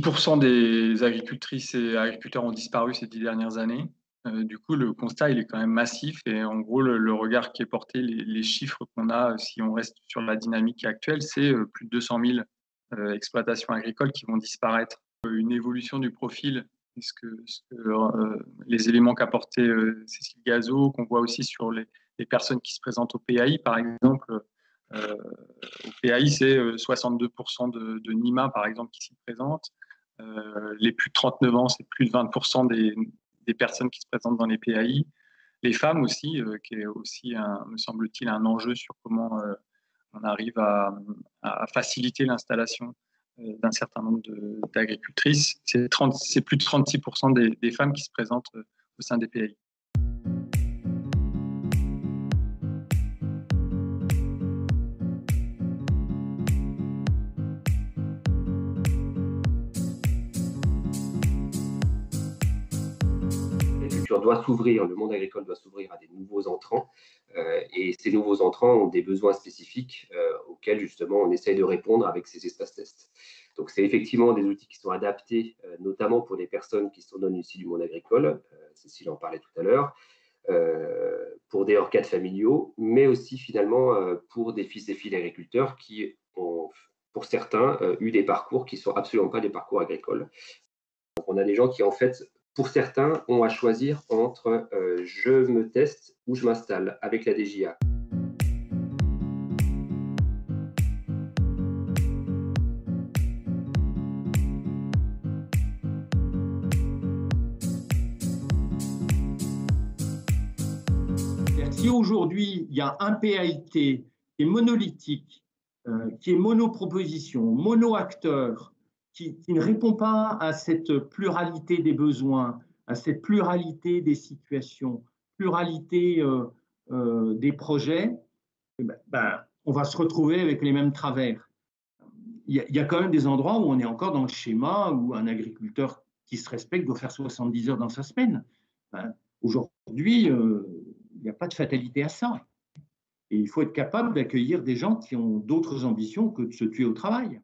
10% des agricultrices et agriculteurs ont disparu ces 10 dernières années. Du coup, le constat, il est quand même massif et en gros, le regard qui est porté, les chiffres qu'on a, si on reste sur la dynamique actuelle, c'est plus de 200 000 exploitations agricoles qui vont disparaître. Une évolution du profil, les éléments qu'apportait Cécile Gazot, qu'on voit aussi sur les personnes qui se présentent au PAI, par exemple. Au PAI, c'est 62% de NIMA, par exemple, qui s'y présentent. Les plus de 39 ans, c'est plus de 20% des personnes qui se présentent dans les PAI. Les femmes aussi, qui est aussi, me semble-t-il, un enjeu sur comment on arrive à faciliter l'installation d'un certain nombre d'agricultrices. C'est plus de 36% des femmes qui se présentent au sein des PAI. L'agriculture doit s'ouvrir, le monde agricole doit s'ouvrir à des nouveaux entrants, et ces nouveaux entrants ont des besoins spécifiques auxquels justement on essaye de répondre avec ces espaces tests. Donc c'est effectivement des outils qui sont adaptés notamment pour des personnes qui sont issues du monde agricole, Cécile en parlait tout à l'heure, pour des hors-cadres familiaux, mais aussi finalement pour des fils et filles d'agriculteurs qui ont, pour certains, eu des parcours qui ne sont absolument pas des parcours agricoles. Donc on a des gens qui en fait, pour certains, ont à choisir entre je me teste ou je m'installe avec la DJA. Si aujourd'hui, il y a un PAIT qui est monolithique, qui est monoproposition, mono-acteur, qui ne répond pas à cette pluralité des besoins, à cette pluralité des situations, pluralité des projets, on va se retrouver avec les mêmes travers. Il y a quand même des endroits où on est encore dans le schéma où un agriculteur qui se respecte doit faire 70 heures dans sa semaine. Aujourd'hui, il n'y a pas de fatalité à ça. Et il faut être capable d'accueillir des gens qui ont d'autres ambitions que de se tuer au travail.